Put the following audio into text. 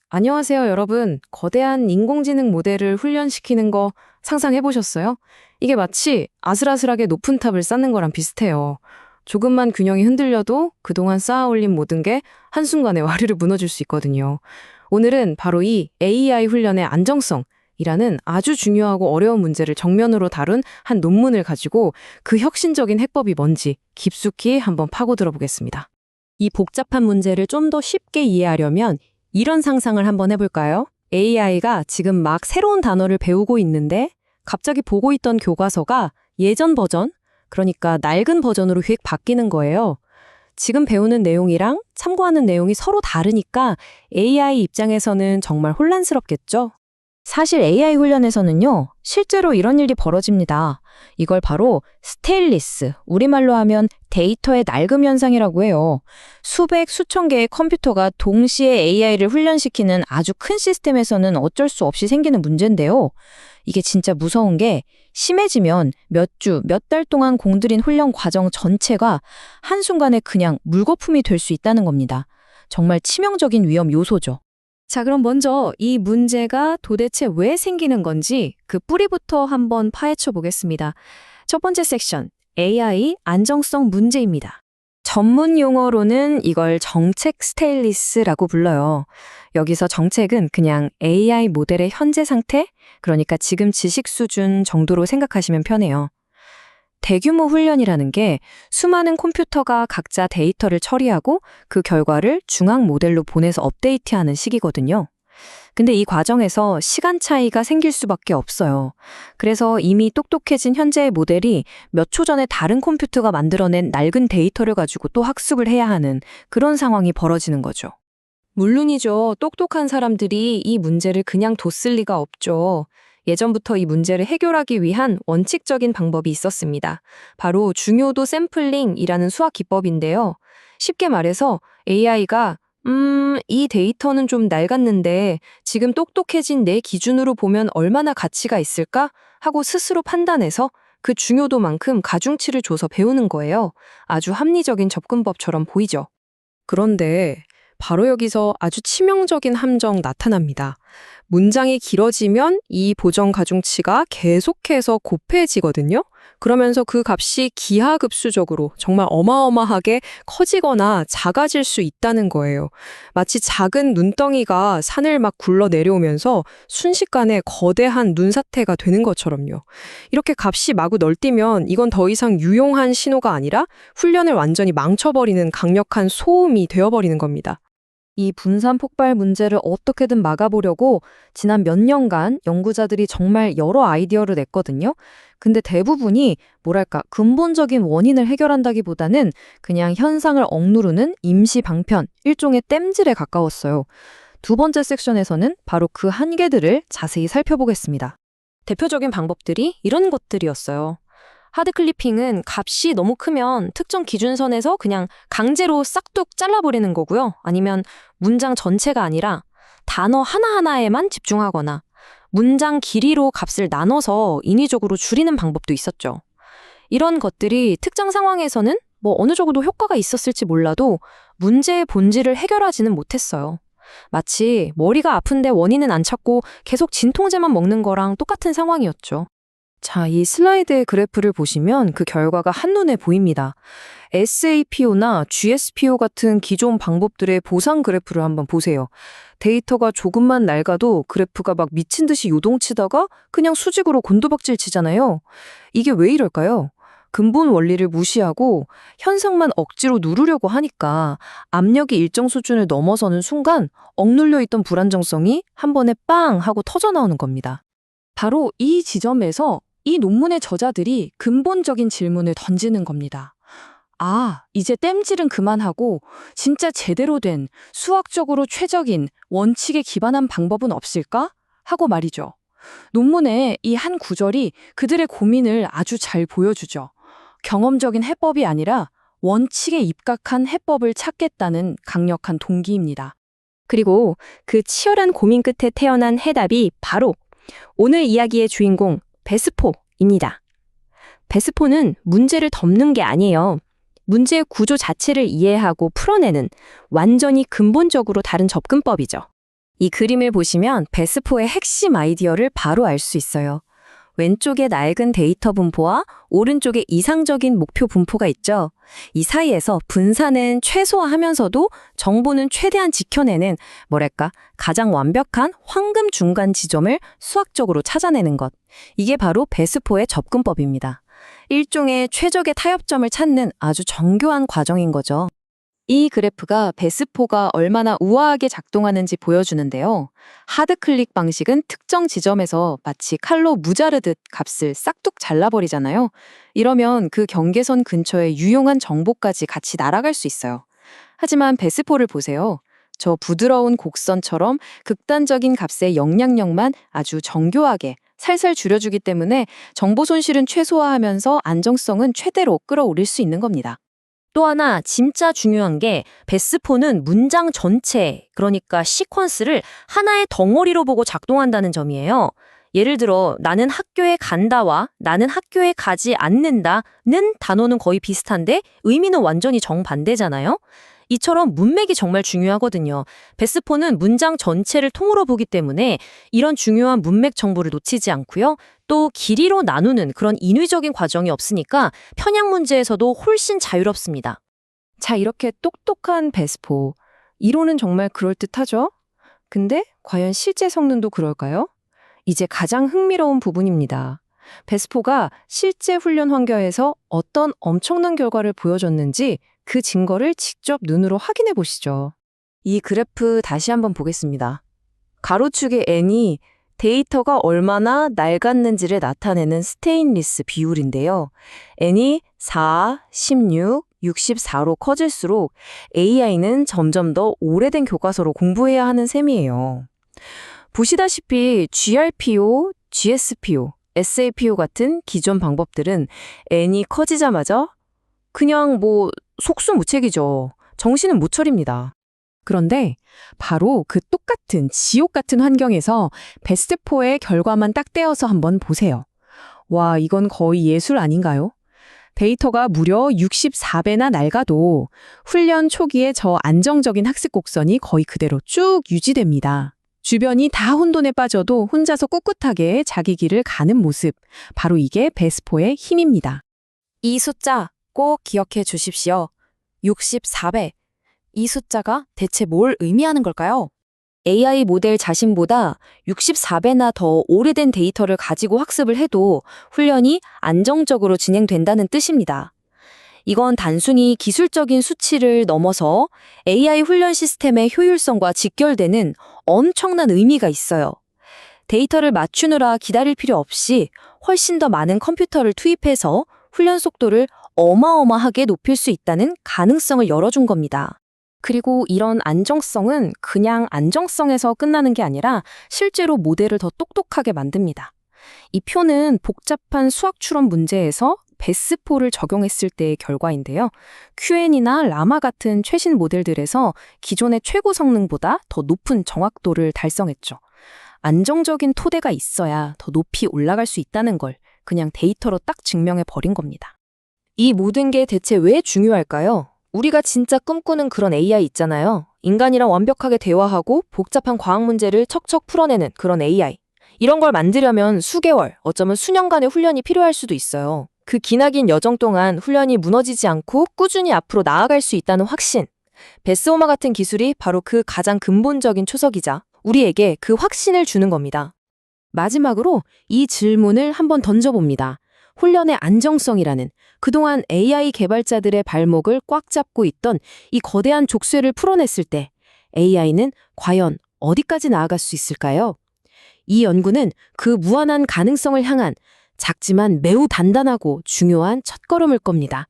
안녕하세요, 여러분. 거대한 인공지능 모델을 훈련시키는 거 상상해 보셨어요? 이게 마치 아슬아슬하게 높은 탑을 쌓는 거랑 비슷해요. 조금만 균형이 흔들려도 그동안 쌓아 올린 모든 게 한순간에 와르르 무너질 수 있거든요. 오늘은 바로 이 AI 훈련의 안정성이라는 아주 중요하고 어려운 문제를 정면으로 다룬 한 논문을 가지고 그 혁신적인 해법이 뭔지 깊숙이 한번 파고들어 보겠습니다. 이 복잡한 문제를 좀 더 쉽게 이해하려면 이런 상상을 한번 해볼까요? AI가 지금 막 새로운 단어를 배우고 있는데 갑자기 보고 있던 교과서가 예전 버전, 그러니까 낡은 버전으로 휙 바뀌는 거예요. 지금 배우는 내용이랑 참고하는 내용이 서로 다르니까 AI 입장에서는 정말 혼란스럽겠죠? 사실 AI 훈련에서는요, 실제로 이런 일이 벌어집니다. 이걸 바로 스테일리스, 우리말로 하면 데이터의 낡음 현상이라고 해요. 수백, 수천 개의 컴퓨터가 동시에 AI를 훈련시키는 아주 큰 시스템에서는 어쩔 수 없이 생기는 문제인데요. 이게 진짜 무서운 게 심해지면 몇 주, 몇 달 동안 공들인 훈련 과정 전체가 한순간에 그냥 물거품이 될 수 있다는 겁니다. 정말 치명적인 위험 요소죠. 자, 그럼 먼저 이 문제가 도대체 왜 생기는 건지 그 뿌리부터 한번 파헤쳐 보겠습니다. 첫 번째 섹션, AI 안정성 문제입니다. 전문 용어로는 이걸 정책 스테일리스라고 불러요. 여기서 정책은 그냥 AI 모델의 현재 상태, 그러니까 지금 지식 수준 정도로 생각하시면 편해요. 대규모 훈련이라는 게 수많은 컴퓨터가 각자 데이터를 처리하고 그 결과를 중앙 모델로 보내서 업데이트하는 시기거든요. 근데 이 과정에서 시간 차이가 생길 수밖에 없어요. 그래서 이미 똑똑해진 현재의 모델이 몇 초 전에 다른 컴퓨터가 만들어낸 낡은 데이터를 가지고 또 학습을 해야 하는 그런 상황이 벌어지는 거죠. 물론이죠. 똑똑한 사람들이 이 문제를 그냥 뒀을 리가 없죠. 예전부터 이 문제를 해결하기 위한 원칙적인 방법이 있었습니다. 바로 중요도 샘플링이라는 수학 기법인데요. 쉽게 말해서 AI가 이 데이터는 좀 낡았는데 지금 똑똑해진 내 기준으로 보면 얼마나 가치가 있을까? 하고 스스로 판단해서 그 중요도만큼 가중치를 줘서 배우는 거예요. 아주 합리적인 접근법처럼 보이죠. 그런데 바로 여기서 아주 치명적인 함정 나타납니다. 문장이 길어지면 이 보정 가중치가 계속해서 곱해지거든요. 그러면서 그 값이 기하급수적으로 정말 어마어마하게 커지거나 작아질 수 있다는 거예요. 마치 작은 눈덩이가 산을 막 굴러 내려오면서 순식간에 거대한 눈사태가 되는 것처럼요. 이렇게 값이 마구 널뛰면 이건 더 이상 유용한 신호가 아니라 훈련을 완전히 망쳐버리는 강력한 소음이 되어버리는 겁니다. 이 분산 폭발 문제를 어떻게든 막아보려고 지난 몇 년간 연구자들이 정말 여러 아이디어를 냈거든요. 근데 대부분이 뭐랄까 근본적인 원인을 해결한다기보다는 그냥 현상을 억누르는 임시 방편, 일종의 땜질에 가까웠어요. 두 번째 섹션에서는 바로 그 한계들을 자세히 살펴보겠습니다. 대표적인 방법들이 이런 것들이었어요. 하드클리핑은 값이 너무 크면 특정 기준선에서 그냥 강제로 싹둑 잘라버리는 거고요. 아니면 문장 전체가 아니라 단어 하나하나에만 집중하거나 문장 길이로 값을 나눠서 인위적으로 줄이는 방법도 있었죠. 이런 것들이 특정 상황에서는 어느 정도 효과가 있었을지 몰라도 문제의 본질을 해결하지는 못했어요. 마치 머리가 아픈데 원인은 안 찾고 계속 진통제만 먹는 거랑 똑같은 상황이었죠. 자, 이 슬라이드의 그래프를 보시면 그 결과가 한눈에 보입니다. SAPO나 GSPO 같은 기존 방법들의 보상 그래프를 한번 보세요. 데이터가 조금만 낡아도 그래프가 막 미친 듯이 요동치다가 그냥 수직으로 곤두박질 치잖아요. 이게 왜 이럴까요? 근본 원리를 무시하고 현상만 억지로 누르려고 하니까 압력이 일정 수준을 넘어서는 순간 억눌려 있던 불안정성이 한 번에 빵 하고 터져 나오는 겁니다. 바로 이 지점에서 이 논문의 저자들이 근본적인 질문을 던지는 겁니다. 아, 이제 땜질은 그만하고 진짜 제대로 된 수학적으로 최적인 원칙에 기반한 방법은 없을까? 하고 말이죠. 논문의 이 한 구절이 그들의 고민을 아주 잘 보여주죠. 경험적인 해법이 아니라 원칙에 입각한 해법을 찾겠다는 강력한 동기입니다. 그리고 그 치열한 고민 끝에 태어난 해답이 바로 오늘 이야기의 주인공 베스포입니다. 베스포는 문제를 덮는 게 아니에요. 문제의 구조 자체를 이해하고 풀어내는 완전히 근본적으로 다른 접근법이죠. 이 그림을 보시면 베스포의 핵심 아이디어를 바로 알 수 있어요. 왼쪽에 낡은 데이터 분포와 오른쪽에 이상적인 목표 분포가 있죠. 이 사이에서 분산은 최소화하면서도 정보는 최대한 지켜내는 가장 완벽한 황금 중간 지점을 수학적으로 찾아내는 것. 이게 바로 베스포의 접근법입니다. 일종의 최적의 타협점을 찾는 아주 정교한 과정인 거죠. 이 그래프가 베스포가 얼마나 우아하게 작동하는지 보여주는데요. 하드클릭 방식은 특정 지점에서 마치 칼로 무자르듯 값을 싹둑 잘라버리잖아요. 이러면 그 경계선 근처에 유용한 정보까지 같이 날아갈 수 있어요. 하지만 베스포를 보세요. 저 부드러운 곡선처럼 극단적인 값의 영향력만 아주 정교하게 살살 줄여주기 때문에 정보 손실은 최소화하면서 안정성은 최대로 끌어올릴 수 있는 겁니다. 또 하나 진짜 중요한 게 베스포는 문장 전체, 그러니까 시퀀스를 하나의 덩어리로 보고 작동한다는 점이에요. 예를 들어 나는 학교에 간다와 나는 학교에 가지 않는다는 단어는 거의 비슷한데 의미는 완전히 정반대잖아요. 이처럼 문맥이 정말 중요하거든요. 베스포는 문장 전체를 통으로 보기 때문에 이런 중요한 문맥 정보를 놓치지 않고요. 또 길이로 나누는 그런 인위적인 과정이 없으니까 편향 문제에서도 훨씬 자유롭습니다. 자, 이렇게 똑똑한 베스포. 이론은 정말 그럴듯하죠? 근데 과연 실제 성능도 그럴까요? 이제 가장 흥미로운 부분입니다. 베스포가 실제 훈련 환경에서 어떤 엄청난 결과를 보여줬는지 그 증거를 직접 눈으로 확인해 보시죠. 이 그래프 다시 한번 보겠습니다. 가로축의 n이 데이터가 얼마나 낡았는지를 나타내는 스테인리스 비율인데요. n이 4, 16, 64로 커질수록 AI는 점점 더 오래된 교과서로 공부해야 하는 셈이에요. 보시다시피 GRPO, GSPO, SAPO 같은 기존 방법들은 n이 커지자마자 그냥 속수무책이죠. 정신은 못 차립니다. 그런데 바로 그 똑같은 지옥 같은 환경에서 베스트4의 결과만 딱 떼어서 한번 보세요. 와, 이건 거의 예술 아닌가요? 데이터가 무려 64배나 낡아도 훈련 초기에 저 안정적인 학습 곡선이 거의 그대로 쭉 유지됩니다. 주변이 다 혼돈에 빠져도 혼자서 꿋꿋하게 자기 길을 가는 모습. 바로 이게 베스포의 힘입니다. 이 숫자 꼭 기억해 주십시오. 64배. 이 숫자가 대체 뭘 의미하는 걸까요? AI 모델 자신보다 64배나 더 오래된 데이터를 가지고 학습을 해도 훈련이 안정적으로 진행된다는 뜻입니다. 이건 단순히 기술적인 수치를 넘어서 AI 훈련 시스템의 효율성과 직결되는 엄청난 의미가 있어요. 데이터를 맞추느라 기다릴 필요 없이 훨씬 더 많은 컴퓨터를 투입해서 훈련 속도를 어마어마하게 높일 수 있다는 가능성을 열어준 겁니다. 그리고 이런 안정성은 그냥 안정성에서 끝나는 게 아니라 실제로 모델을 더 똑똑하게 만듭니다. 이 표는 복잡한 수학 추론 문제에서 베스포를 적용했을 때의 결과인데요. QN이나 라마 같은 최신 모델들에서 기존의 최고 성능보다 더 높은 정확도를 달성했죠. 안정적인 토대가 있어야 더 높이 올라갈 수 있다는 걸 그냥 데이터로 딱 증명해 버린 겁니다. 이 모든 게 대체 왜 중요할까요? 우리가 진짜 꿈꾸는 그런 AI 있잖아요. 인간이랑 완벽하게 대화하고 복잡한 과학 문제를 척척 풀어내는 그런 AI. 이런 걸 만들려면 수개월, 어쩌면 수년간의 훈련이 필요할 수도 있어요. 그 기나긴 여정 동안 훈련이 무너지지 않고 꾸준히 앞으로 나아갈 수 있다는 확신. 베스오마 같은 기술이 바로 그 가장 근본적인 초석이자 우리에게 그 확신을 주는 겁니다. 마지막으로 이 질문을 한번 던져봅니다. 훈련의 안정성이라는 그동안 AI 개발자들의 발목을 꽉 잡고 있던 이 거대한 족쇄를 풀어냈을 때 AI는 과연 어디까지 나아갈 수 있을까요? 이 연구는 그 무한한 가능성을 향한 작지만 매우 단단하고 중요한 첫걸음일 겁니다.